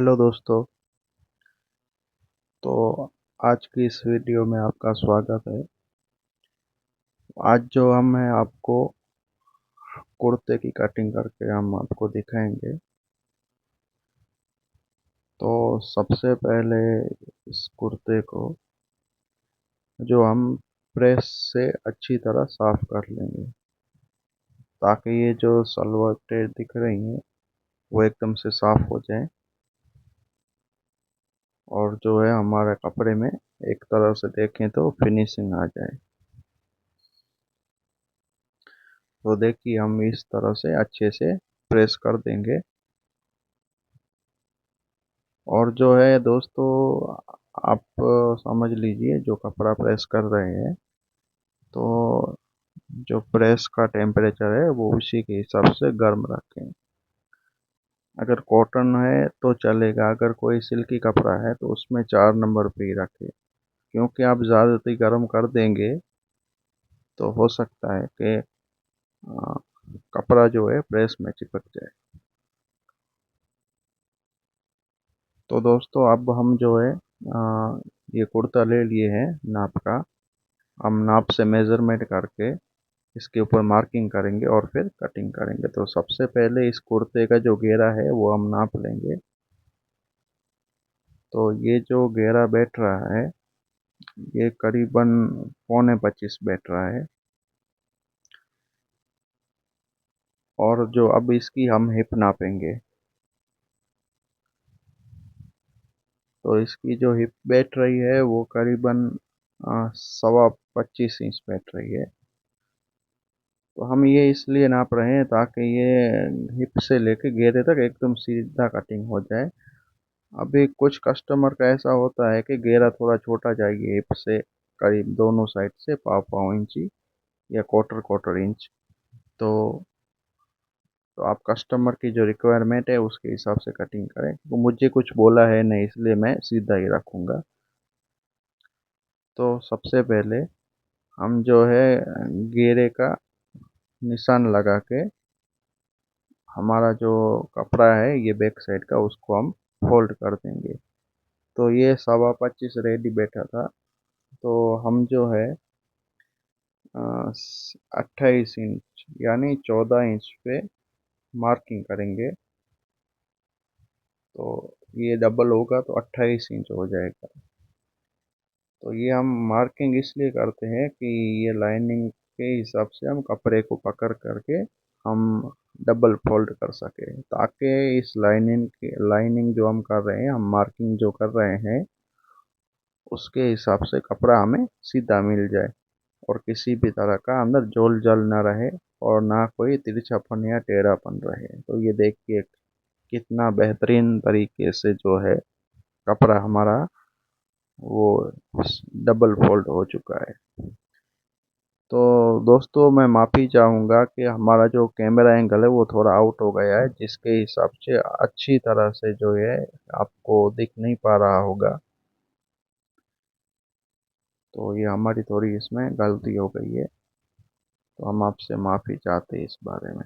Hello दोस्तों। तो आज की इस वीडियो में आपका स्वागत है। आज जो हम है आपको कुर्ते की कटिंग करके हम आपको दिखाएंगे। तो सबसे पहले इस कुर्ते को जो हम प्रेस से अच्छी तरह साफ कर लेंगे, ताकि ये जो सलवटें दिख रही हैं वो एकदम से साफ हो जाए और जो है हमारे कपड़े में एक तरह से देखें तो फिनिशिंग आ जाए। तो देखिए हम इस तरह से अच्छे से प्रेस कर देंगे। और जो है दोस्तों, आप समझ लीजिए जो कपड़ा प्रेस कर रहे हैं तो जो प्रेस का टेम्परेचर है वो उसी के हिसाब से गर्म रखें। अगर कॉटन है तो चलेगा, अगर कोई सिल्की कपड़ा है तो उसमें 4 नंबर पे ही रखें, क्योंकि आप ज़्यादा गर्म कर देंगे तो हो सकता है कि कपड़ा जो है प्रेस में चिपक जाए। तो दोस्तों अब हम जो है ये कुर्ता ले लिए हैं नाप का। हम नाप से मेज़रमेंट करके इसके ऊपर मार्किंग करेंगे और फिर कटिंग करेंगे। तो सबसे पहले इस कुर्ते का जो घेरा है वो हम नाप लेंगे। तो ये जो घेरा बैठ रहा है ये करीबन 25 बैठ रहा है। और जो अब इसकी हम हिप नापेंगे, तो इसकी जो हिप बैठ रही है वो करीबन 25.25 इंच बैठ रही है। तो हम ये इसलिए नाप रहे हैं ताकि ये हिप से लेके घेरे तक एकदम सीधा कटिंग हो जाए। अभी कुछ कस्टमर का ऐसा होता है कि घेरा थोड़ा छोटा चाहिए हिप से, करीब दोनों साइड से पाव पाव इंची या क्वार्टर क्वार्टर इंच। तो तो आप कस्टमर की जो रिक्वायरमेंट है उसके हिसाब से कटिंग करें। तो मुझे कुछ बोला है नहीं, इसलिए मैं सीधा ही रखूँगा। तो सबसे पहले हम जो है घेरे का निशान लगा के हमारा जो कपड़ा है ये बैक साइड का उसको हम फोल्ड कर देंगे। तो ये 25.25 रेडी बैठा था। तो हम जो है 28 इंच यानी 14 इंच पे मार्किंग करेंगे। तो ये डबल होगा तो 28 इंच हो जाएगा। तो ये हम मार्किंग इसलिए करते हैं कि ये लाइनिंग के हिसाब से हम कपड़े को पकड़ करके हम डबल फोल्ड कर सके, ताकि इस लाइनिंग जो हम कर रहे हैं, हम मार्किंग जो कर रहे हैं उसके हिसाब से कपड़ा हमें सीधा मिल जाए और किसी भी तरह का अंदर जोल जल ना रहे और ना कोई तिरछापन या टेढ़ापन रहे। तो ये देखिए कितना बेहतरीन तरीके से जो है कपड़ा हमारा वो डबल फोल्ड हो चुका है। तो दोस्तों मैं माफ़ी चाहूँगा कि हमारा जो कैमरा एंगल है वो थोड़ा आउट हो गया है, जिसके हिसाब से अच्छी तरह से जो है आपको दिख नहीं पा रहा होगा। तो ये हमारी थोड़ी इसमें गलती हो गई है, तो हम आपसे माफ़ी चाहते हैं इस बारे में।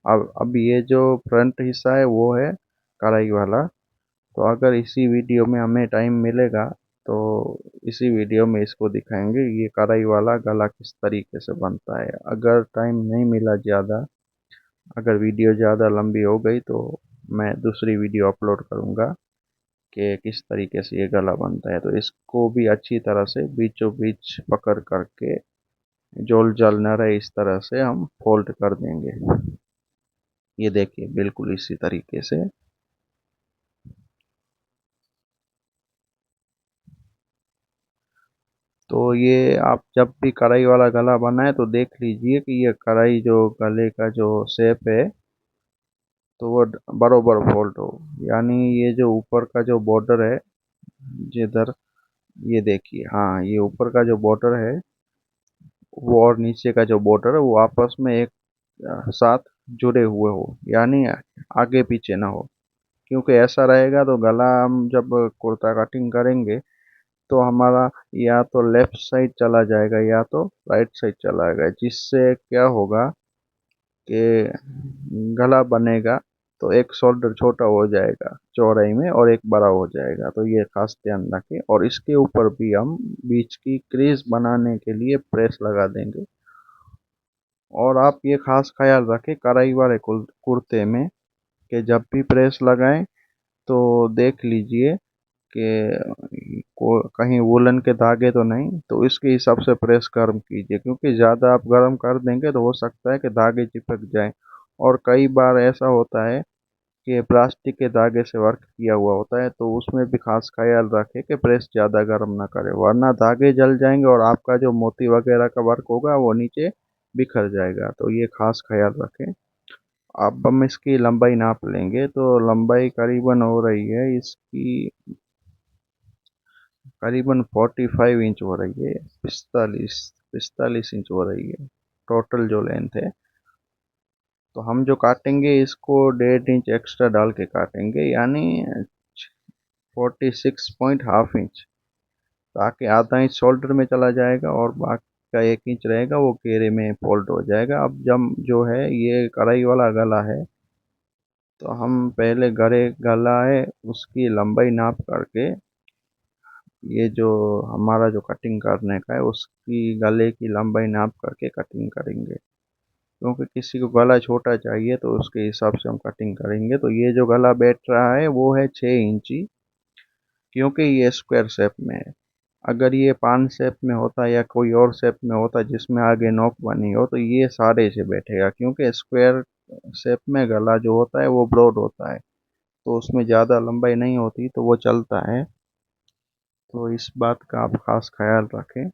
अब ये जो फ्रंट हिस्सा है वो है कढ़ाई वाला। तो अगर इसी वीडियो में हमें टाइम मिलेगा तो इसी वीडियो में इसको दिखाएंगे ये कढ़ाई वाला गला किस तरीके से बनता है। अगर टाइम नहीं मिला ज़्यादा, अगर वीडियो ज़्यादा लंबी हो गई तो मैं दूसरी वीडियो अपलोड करूँगा कि किस तरीके से ये गला बनता है। तो इसको भी अच्छी तरह से बीचों बीच पकड़ करके जोल जल न रहे इस तरह से हम फोल्ड कर देंगे। ये देखिए बिल्कुल इसी तरीके से। तो ये आप जब भी कढ़ाई वाला गला बनाए तो देख लीजिए कि ये कढ़ाई जो गले का जो शेप है तो वो बरोबर फोल्ड हो। यानी ये जो ऊपर का जो बॉर्डर है जिधर, ये देखिए, हाँ, ये ऊपर का जो बॉर्डर है वो और नीचे का जो बॉर्डर है वो आपस में एक साथ जुड़े हुए हो, यानी आगे पीछे ना हो। क्योंकि ऐसा रहेगा तो गला हम जब कुर्ता कटिंग करेंगे तो हमारा या तो लेफ्ट साइड चला जाएगा या तो राइट साइड चला जाएगा, जिससे क्या होगा कि गला बनेगा तो एक शोल्डर छोटा हो जाएगा चौड़ाई में और एक बड़ा हो जाएगा, तो ये खास ध्यान रखें। और इसके ऊपर भी हम बीच की क्रीज बनाने के लिए प्रेस लगा देंगे। और आप ये खास ख्याल रखें कढ़ाई वाले कुर्ते में कि जब भी प्रेस लगाएं तो देख लीजिए कि कहीं वुलन के धागे तो नहीं, तो इसके हिसाब से प्रेस गर्म कीजिए, क्योंकि ज़्यादा आप गर्म कर देंगे तो हो सकता है कि धागे चिपक जाएं। और कई बार ऐसा होता है कि प्लास्टिक के धागे से वर्क किया हुआ होता है, तो उसमें भी खास ख्याल रखें कि प्रेस ज़्यादा गर्म ना करें, वरना धागे जल जाएंगे और आपका जो मोती वगैरह का वर्क होगा वो नीचे बिखर जाएगा। तो ये खास ख्याल रखें। अब हम इसकी लंबाई नाप लेंगे, तो लंबाई करीबन हो रही है इसकी, करीबन 45 इंच हो रही है, 45 इंच हो रही है टोटल जो लेंथ है। तो हम जो काटेंगे इसको 1.5 इंच एक्स्ट्रा डाल के काटेंगे, यानी 46.5 इंच, ताकि आधा इंच शोल्डर में चला जाएगा और बाकी का 1 इंच रहेगा वो घेरे में फोल्ड हो जाएगा। अब जब जो है ये कढ़ाई वाला गला है, तो हम पहले गला है उसकी लंबाई नाप करके, ये जो हमारा जो कटिंग करने का है उसकी गले की लंबाई नाप करके कटिंग करेंगे, क्योंकि किसी को गला छोटा चाहिए तो उसके हिसाब से हम कटिंग करेंगे। तो ये जो गला बैठ रहा है वो है 6 इंची, क्योंकि ये स्क्वायर शेप में है। अगर ये पान शेप में होता या कोई और शेप में होता जिसमें आगे नोक बनी हो तो ये सारे से बैठेगा, क्योंकि स्क्वायर शेप में गला जो होता है वो ब्रॉड होता है, तो उसमें ज़्यादा लंबाई नहीं होती, तो वो चलता है। तो इस बात का आप खास ख्याल रखें।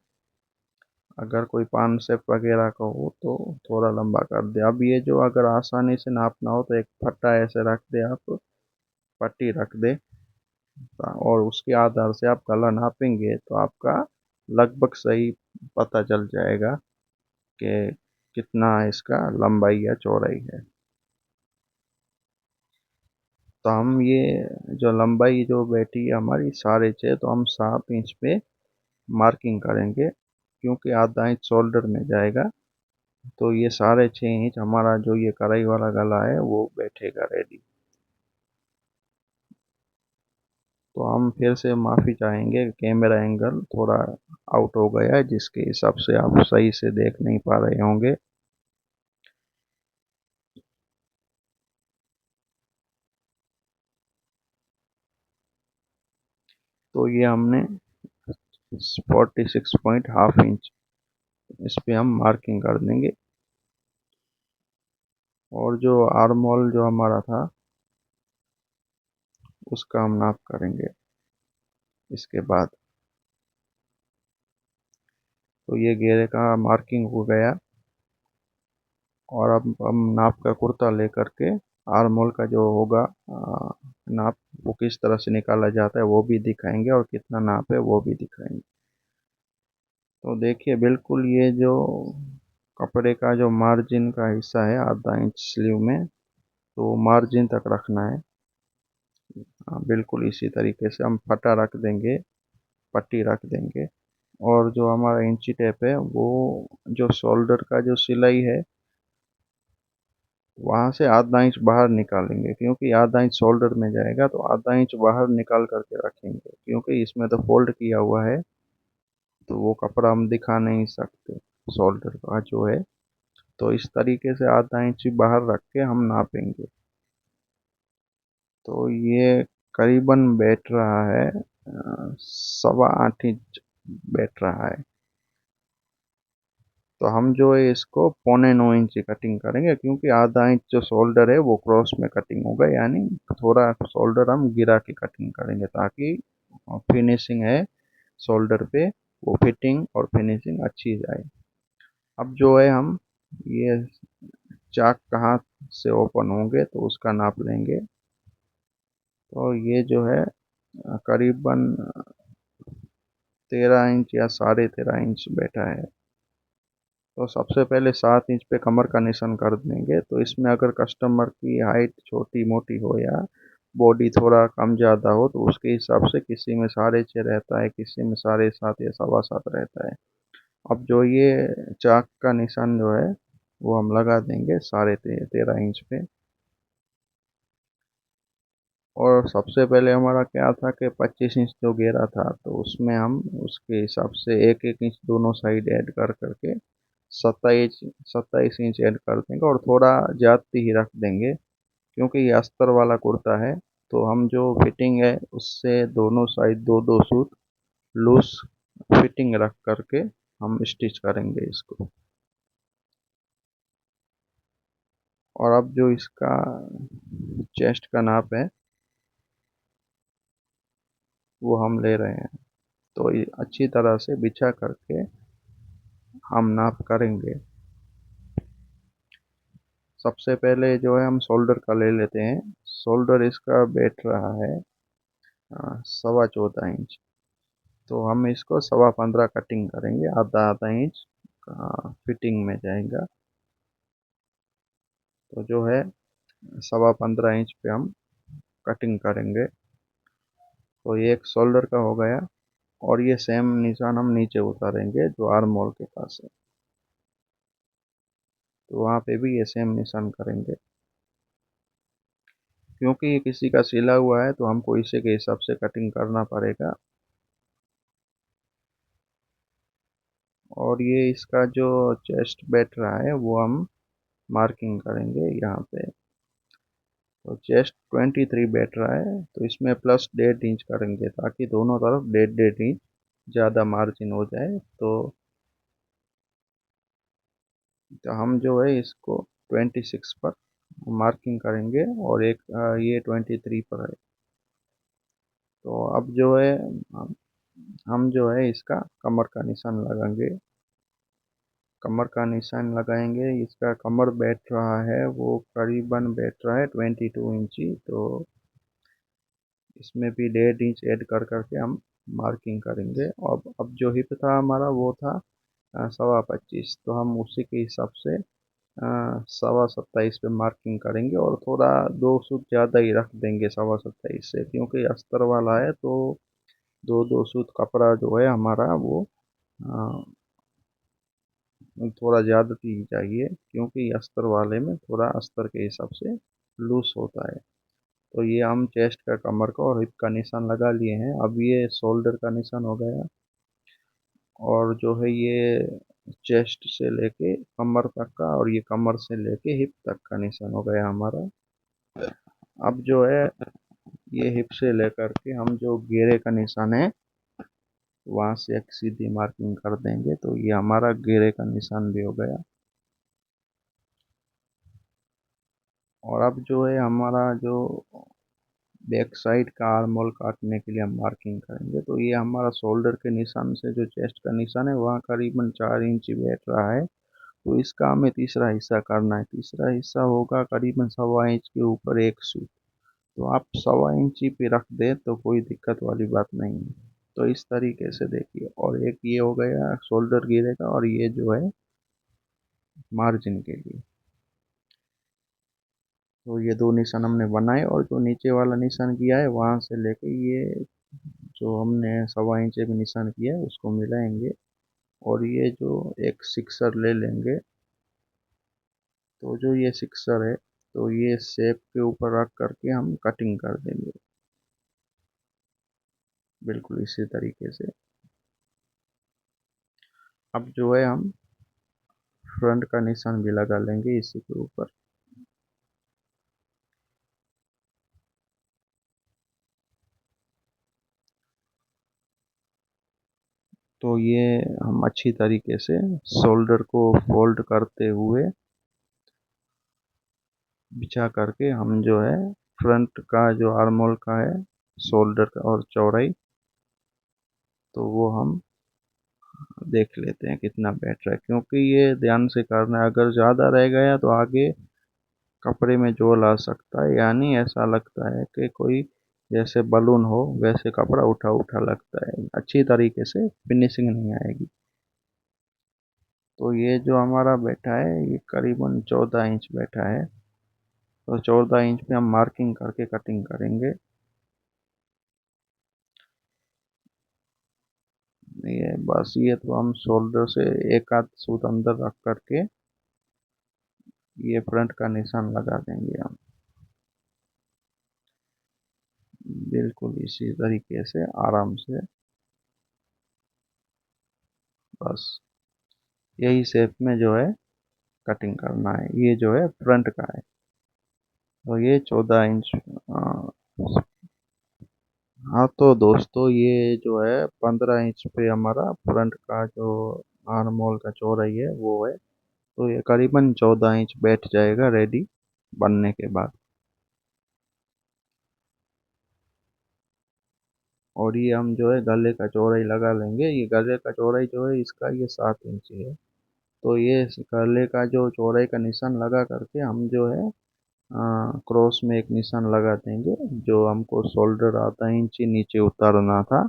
अगर कोई पान शेप वगैरह का हो तो थोड़ा लंबा कर दे। अब ये जो अगर आसानी से नापना हो तो एक फट्टा ऐसे रख दे, आप पट्टी रख दे, और उसके आधार से आप गला नापेंगे तो आपका लगभग सही पता चल जाएगा कि कितना इसका लंबाई या चौड़ाई है। तो हम ये जो लंबाई जो बैठी है हमारी 6.5, तो हम 7 इंच पे मार्किंग करेंगे, क्योंकि आधा इंच शोल्डर में जाएगा। तो ये 6.5 इंच हमारा जो ये कढ़ाई वाला गला है वो बैठेगा रेडी। तो हम फिर से माफ़ी चाहेंगे, कैमरा एंगल थोड़ा आउट हो गया है जिसके हिसाब से आप सही से देख नहीं पा रहे होंगे। तो ये हमने 46.5 इंच इस पे हम मार्किंग कर देंगे। और जो आर्म होल जो हमारा था उसका हम नाप करेंगे इसके बाद। तो ये घेरे का मार्किंग हो गया, और अब हम नाप का कुर्ता लेकर के आर्म होल का जो होगा नाप वो किस तरह से निकाला जाता है वो भी दिखाएंगे, और कितना नाप है वो भी दिखाएंगे। तो देखिए बिल्कुल ये जो कपड़े का जो मार्जिन का हिस्सा है आधा इंच स्लीव में, तो मार्जिन तक रखना है। बिल्कुल इसी तरीके से हम फटा रख देंगे, पट्टी रख देंगे। और जो हमारा इंची टेप है वो जो शोल्डर का जो सिलाई है वहाँ से आधा इंच बाहर निकालेंगे, क्योंकि आधा इंच शोल्डर में जाएगा, तो आधा इंच बाहर निकाल करके रखेंगे, क्योंकि इसमें तो फोल्ड किया हुआ है तो वो कपड़ा हम दिखा नहीं सकते शोल्डर का जो है। तो इस तरीके से आधा इंच बाहर रख के हम नापेंगे। तो ये करीबन बैठ रहा है 8.25 इंच बैठ रहा है। तो हम जो है इसको 8.25 इंच की कटिंग करेंगे, क्योंकि आधा इंच जो शोल्डर है वो क्रॉस में कटिंग होगा, यानी थोड़ा शोल्डर हम गिरा के कटिंग करेंगे ताकि फिनिशिंग है शोल्डर पे वो फिटिंग और फिनिशिंग अच्छी जाए। अब जो है हम ये चाक कहाँ से ओपन होंगे तो उसका नाप लेंगे। तो ये जो है करीबन 13 इंच या 13.5 इंच बैठा है। तो सबसे पहले 7 इंच पे कमर का निशान कर देंगे। तो इसमें अगर कस्टमर की हाइट छोटी मोटी हो या बॉडी थोड़ा कम ज़्यादा हो तो उसके हिसाब से किसी में 6.5 रहता है, किसी में 7.5 या 7.25 रहता है। अब जो ये चाक का निशान जो है वो हम लगा देंगे 13.5 इंच पे। और सबसे पहले हमारा क्या था कि 25 इंच जो घेरा था, तो उसमें हम उसके हिसाब से एक एक इंच दोनों साइड ऐड कर करके 27 इंच ऐड कर देंगे और थोड़ा ज़्यादा ही रख देंगे, क्योंकि ये अस्तर वाला कुर्ता है। तो हम जो फिटिंग है उससे दोनों साइड दो दो सूत लूज फिटिंग रख करके हम स्टिच करेंगे इसको। और अब जो इसका चेस्ट का नाप है वो हम ले रहे हैं, तो ये अच्छी तरह से बिछा करके हम नाप करेंगे। सबसे पहले जो है हम शोल्डर का ले लेते हैं। शोल्डर इसका बैठ रहा है 14.25 इंच। तो हम इसको 15.25 कटिंग करेंगे, आधा आधा इंच फिटिंग में जाएगा। तो जो है 15.25 इंच पे हम कटिंग करेंगे। तो ये एक शोल्डर का हो गया। और ये सेम निशान हम नीचे उतारेंगे जो आर्म होल के पास है, तो वहाँ पे भी ये सेम निशान करेंगे। क्योंकि ये किसी का सिला हुआ है तो हमको इसी के हिसाब से कटिंग करना पड़ेगा। और ये इसका जो चेस्ट बैठ रहा है वो हम मार्किंग करेंगे यहाँ पे। तो चेस्ट 23 बैठ रहा है, तो इसमें प्लस 1.5 इंच करेंगे ताकि दोनों तरफ 1.5 1.5 इंच ज़्यादा मार्जिन हो जाए। तो हम जो है इसको 26 पर मार्किंग करेंगे और एक ये 23 पर है। तो अब जो है हम हम जो है इसका कमर का निशान लगाएंगे। कमर का निशान लगाएंगे, इसका कमर बैठ रहा है वो करीबन बैठ रहा है 22 इंची। तो इसमें भी 1.5 इंच ऐड कर करके हम मार्किंग करेंगे। अब जो हिप था हमारा वो था 25.25, तो हम उसी के हिसाब से 27.25 पे मार्किंग करेंगे और थोड़ा 2 सूत ज़्यादा ही रख देंगे 27.25 से, क्योंकि अस्तर वाला है तो दो दो सूत कपड़ा जो है हमारा वो अ, थोड़ा ज़्यादा ही चाहिए, क्योंकि अस्तर वाले में थोड़ा अस्तर के हिसाब से लूज होता है। तो ये हम चेस्ट का, कमर का और हिप का निशान लगा लिए हैं। अब ये शोल्डर का निशान हो गया। और जो है ये चेस्ट से लेके कमर तक का और ये कमर से लेके हिप तक का निशान हो गया हमारा। अब जो है ये हिप से लेकर के हम जो घेरे का निशान है वहां से एक सीधी मार्किंग कर देंगे, तो ये हमारा घेरे का निशान भी हो गया। और अब जो है हमारा जो बैक साइड का आर्म होल काटने के लिए हम मार्किंग करेंगे, तो ये हमारा शोल्डर के निशान से जो चेस्ट का निशान है वहाँ करीबन 4 इंच बैठ रहा है। तो इसका हमें तीसरा हिस्सा करना है। तीसरा हिस्सा होगा करीबन 1.25 इंच के ऊपर एक सूत। तो आप 1.25 इंच पे रख दें तो कोई दिक्कत वाली बात नहीं है। तो इस तरीके से देखिए, और एक ये हो गया शोल्डर घेरे का, और ये जो है मार्जिन के लिए। तो ये दो निशान हमने बनाए, और जो नीचे वाला निशान किया है वहां से लेके ये जो हमने 1.25 इंच भी निशान किया है उसको मिलाएंगे। और ये जो एक सिक्सर ले लेंगे। तो जो ये सिक्सर है तो ये शेप के ऊपर रख करके हम कटिंग कर देंगे, बिल्कुल इसी तरीके से। अब जो है हम फ्रंट का निशान भी लगा लेंगे इसी के ऊपर। तो ये हम अच्छी तरीके से शोल्डर को फोल्ड करते हुए बिछा करके हम जो है फ्रंट का जो आर्म होल का है शोल्डर का और चौड़ाई, तो वो हम देख लेते हैं कितना बैठ रहा है, क्योंकि ये ध्यान से करना है। अगर ज़्यादा रह गया तो आगे कपड़े में जोल आ सकता है, यानी ऐसा लगता है कि कोई जैसे बलून हो वैसे कपड़ा उठा उठा लगता है, अच्छी तरीके से फिनिशिंग नहीं आएगी। तो ये जो हमारा बैठा है ये करीबन 14 इंच बैठा है। तो 14 इंच पे हम मार्किंग करके कटिंग करेंगे। ये बस, ये तो हम शोल्डर से एक आध सूत अंदर रख करके ये फ्रंट का निशान लगा देंगे हम। बिल्कुल इसी तरीके से आराम से, बस यही शेप में जो है कटिंग करना है। ये जो है फ्रंट का है, तो ये 14 इंच। हाँ तो दोस्तों ये जो है 15 इंच पे हमारा फ्रंट का जो आर्म होल का चौड़ाई है वो है। तो ये करीबन 14 इंच बैठ जाएगा रेडी बनने के बाद। और ये हम जो है गले का चौड़ाई लगा लेंगे। ये गले का चौड़ाई जो है इसका ये 7 इंच है। तो ये इस गले का जो चौड़ाई का निशान लगा करके हम जो है क्रॉस में एक निशान लगा देंगे, जो हमको शोल्डर आधा इंच ही नीचे उतारना था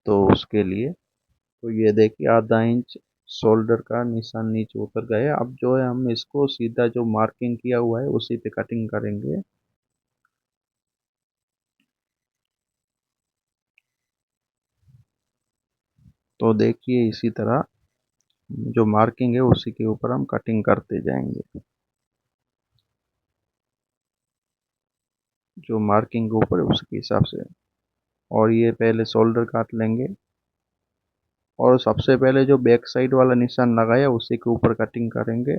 तो उसके लिए। तो ये देखिए आधा इंच शोल्डर का निशान नीचे उतर गया। अब जो है हम इसको सीधा जो मार्किंग किया हुआ है उसी पे कटिंग करेंगे। तो देखिए इसी तरह जो मार्किंग है उसी के ऊपर हम कटिंग करते जाएंगे। जो मार्किंग ऊपर है उसके हिसाब से। और ये पहले शोल्डर काट लेंगे, और सबसे पहले जो बैक साइड वाला निशान लगाया उसी के ऊपर कटिंग करेंगे।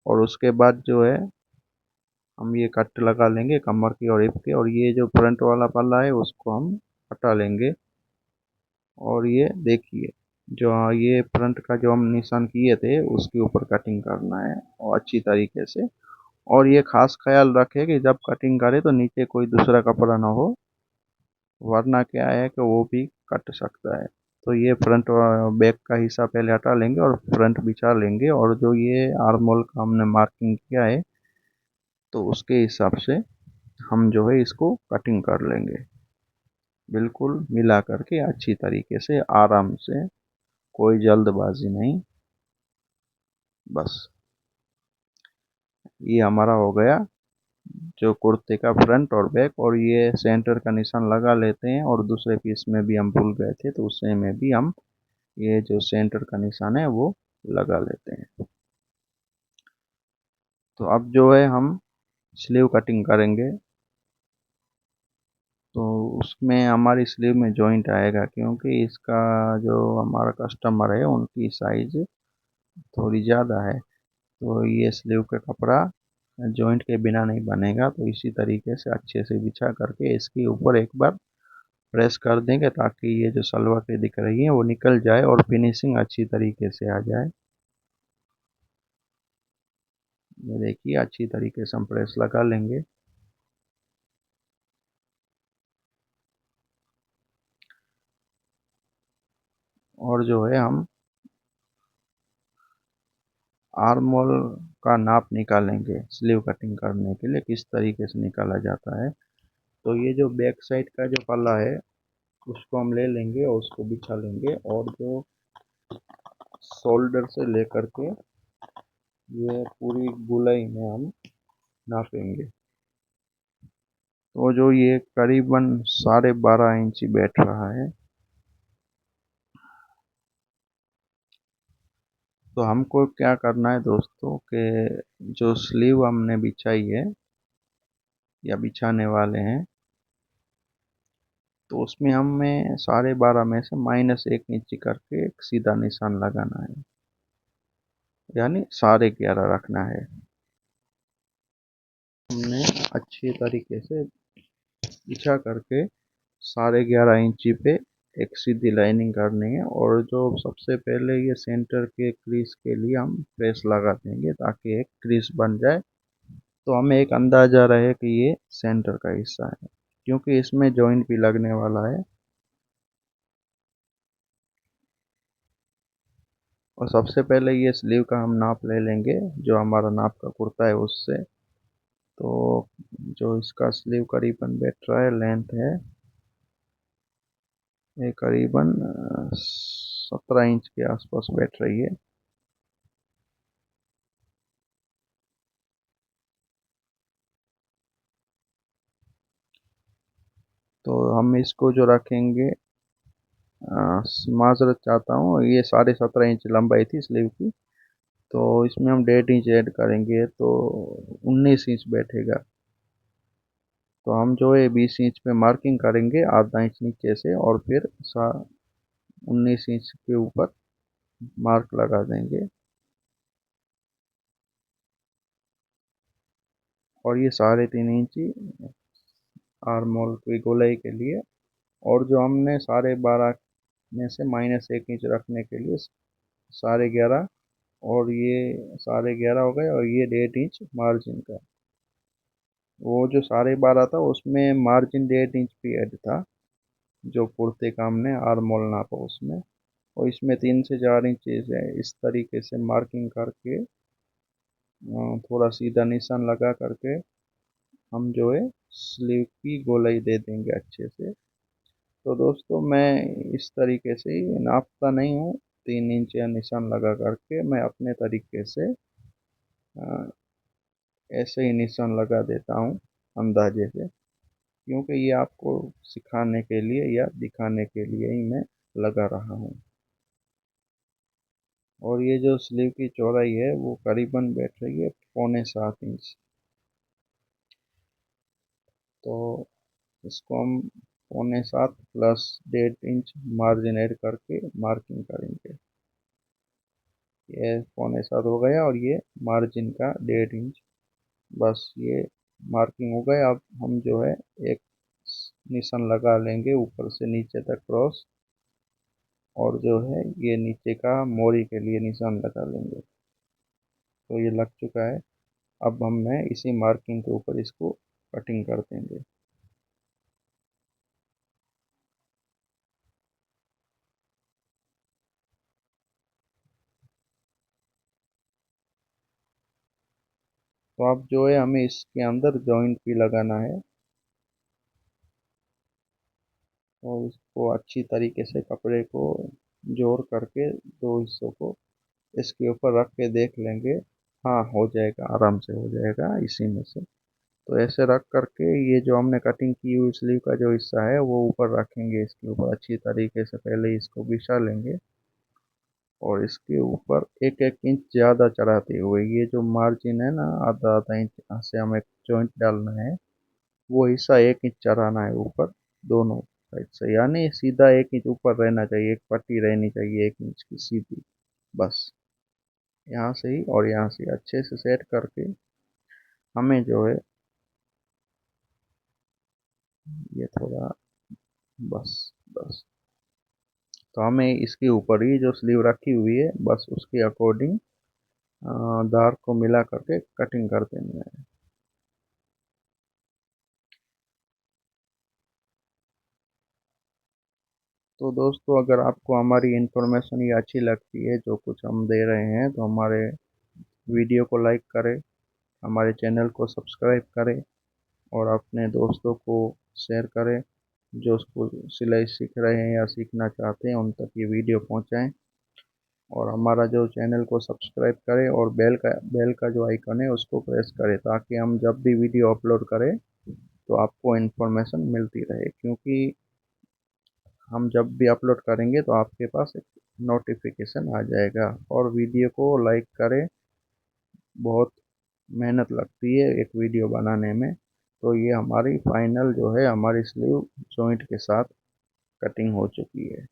और उसके बाद जो है हम ये कट लगा लेंगे कमर की और हिप के, और ये जो फ्रंट वाला पल्ला है उसको हम हटा लेंगे। और ये देखिए जो ये फ्रंट का जो हम निशान किए थे उसके ऊपर कटिंग करना है और अच्छी तरीके से। और ये खास ख्याल रखें कि जब कटिंग करें तो नीचे कोई दूसरा कपड़ा ना हो, वरना क्या है कि वो भी कट सकता है। तो ये फ्रंट बैक का हिस्सा पहले हटा लेंगे और फ्रंट बिछा लेंगे, और जो ये आर्म होल का हमने मार्किंग किया है तो उसके हिसाब से हम जो है इसको कटिंग कर लेंगे, बिल्कुल मिला करके अच्छी तरीके से आराम से, कोई जल्दबाजी नहीं। बस ये हमारा हो गया जो कुर्ते का फ्रंट और बैक। और ये सेंटर का निशान लगा लेते हैं, और दूसरे पीस में भी हम भूल गए थे तो उससे में भी हम ये जो सेंटर का निशान है वो लगा लेते हैं। तो अब जो है हम स्लीव कटिंग करेंगे। तो उसमें हमारी स्लीव में जॉइंट आएगा, क्योंकि इसका जो हमारा कस्टमर है उनकी साइज थोड़ी ज़्यादा है। तो ये स्लीव का कपड़ा जॉइंट के बिना नहीं बनेगा। तो इसी तरीके से अच्छे से बिछा करके इसके ऊपर एक बार प्रेस कर देंगे, ताकि ये जो सलवटें दिख रही हैं वो निकल जाए और फिनिशिंग अच्छी तरीके से आ जाए। ये देखिए अच्छी तरीके से हम प्रेस लगा लेंगे। और जो है हम आर्म होल का नाप निकालेंगे स्लीव कटिंग करने के लिए, किस तरीके से निकाला जाता है। तो ये जो बैक साइड का जो पल्ला है उसको हम ले लेंगे और उसको बिछा लेंगे, और जो शोल्डर से लेकर के ये पूरी गोलाई में हम नापेंगे। तो जो ये करीबन 12.5 इंच बैठ रहा है। तो हमको क्या करना है दोस्तों कि जो स्लीव हमने बिछाई है या बिछाने वाले हैं, तो उसमें हमें 12.5 में से -1 इंच करके एक सीधा निशान लगाना है, यानी 11.5 रखना है। हमने अच्छी तरीके से बिछा करके 11.5 इंची पे एक सीधी लाइनिंग करनी है। और जो सबसे पहले ये सेंटर के क्रीज के लिए हम प्रेस लगा देंगे ताकि एक क्रीज बन जाए, तो हमें एक अंदाजा रहे कि ये सेंटर का हिस्सा है, क्योंकि इसमें जॉइंट भी लगने वाला है। और सबसे पहले ये स्लीव का हम नाप ले लेंगे जो हमारा नाप का कुर्ता है उससे। तो जो इसका स्लीव करीबन बैठ रहा है, लेंथ है ये करीबन 17 इंच के आसपास बैठ रही है। तो हम इसको जो रखेंगे, माजरत चाहता हूँ, ये 17.5 इंच लंबाई थी स्लीव की, तो इसमें हम 1.5 इंच ऐड करेंगे तो 19 इंच बैठेगा। तो हम जो है 20 इंच पे मार्किंग करेंगे, आधा इंच नीचे से, और फिर 19 इंच के ऊपर मार्क लगा देंगे। और ये 3.5 इंची आर्म होल की गोलाई के लिए। और जो हमने 12.5 में से -1 इंच रखने के लिए 11.5, और ये 11.5 हो गए, और ये 1.5 इंच मार्जिन का। वो जो 12.5 था उसमें मार्जिन 1.5 इंच भी ऐड था, जो कुर्ते का हमने आर्म होल नापा उसमें। और इसमें 3 से 4 इंच है, इस तरीके से मार्किंग करके थोड़ा सीधा निशान लगा करके हम जो है स्लीव की गोलाई दे देंगे अच्छे से। तो दोस्तों, मैं इस तरीके से ही नापता नहीं हूँ, 3 इंच या निशान लगा करके मैं अपने तरीके से अ, ऐसे ही निशान लगा देता हूँ अंदाजे से, क्योंकि ये आपको सिखाने के लिए या दिखाने के लिए ही मैं लगा रहा हूँ। और ये जो स्लीव की चौड़ाई है वो करीबन बैठ रही है 6.25 इंच। तो इसको हम 6.25 प्लस 1.5 इंच मार्जिन ऐड करके मार्किंग करेंगे। ये 6.25 हो गया, और ये मार्जिन का 1.5 इंच, बस ये मार्किंग हो गया। अब हम जो है एक निशान लगा लेंगे ऊपर से नीचे तक क्रॉस, और जो है ये नीचे का मोरी के लिए निशान लगा लेंगे। तो ये लग चुका है। अब मैं इसी मार्किंग के ऊपर इसको कटिंग कर देंगे। तो अब जो है हमें इसके अंदर जॉइंट भी लगाना है। और इसको अच्छी तरीके से कपड़े को जोड़ करके दो हिस्सों को इसके ऊपर रख के देख लेंगे। हाँ, हो जाएगा, आराम से हो जाएगा इसी में से। तो ऐसे रख करके ये जो हमने कटिंग की हुई स्लीव का जो हिस्सा है वो ऊपर रखेंगे, इसके ऊपर अच्छी तरीके से पहले इसको बिछा लेंगे। और इसके ऊपर 1-1 इंच ज़्यादा चढ़ाते हुए ये जो मार्जिन है ना, आधा आधा इंच से हमें जॉइंट डालना है, वो हिस्सा 1 इंच चढ़ाना है ऊपर दोनों साइड से, यानी सीधा 1 इंच ऊपर रहना चाहिए, एक पट्टी रहनी चाहिए 1 इंच की सीधी, बस। यहाँ से ही और यहाँ से अच्छे से सेट करके हमें जो है ये थोड़ा, बस बस। तो हमें इसके ऊपर ही जो स्लीव रखी हुई है बस उसके अकॉर्डिंग दार को मिला करके कटिंग कर देनी है। तो दोस्तों, अगर आपको हमारी इन्फॉर्मेशन ये अच्छी लगती है जो कुछ हम दे रहे हैं, तो हमारे वीडियो को लाइक करें, हमारे चैनल को सब्सक्राइब करें, और अपने दोस्तों को शेयर करें जो उसको सिलाई सीख रहे हैं या सीखना चाहते हैं, उन तक ये वीडियो पहुंचाएं। और हमारा जो चैनल को सब्सक्राइब करें, और बेल का जो आइकन है उसको प्रेस करें, ताकि हम जब भी वीडियो अपलोड करें तो आपको इन्फॉर्मेशन मिलती रहे, क्योंकि हम जब भी अपलोड करेंगे तो आपके पास एक नोटिफिकेशन आ जाएगा। और वीडियो को लाइक करें, बहुत मेहनत लगती है एक वीडियो बनाने में। तो ये हमारी फाइनल जो है हमारी स्लीव जॉइंट के साथ कटिंग हो चुकी है।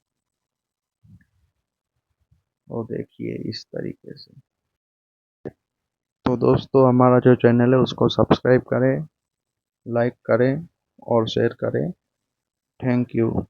वो देखिए इस तरीके से। तो दोस्तों, हमारा जो चैनल है उसको सब्सक्राइब करें, लाइक करें और शेयर करें। Thank you.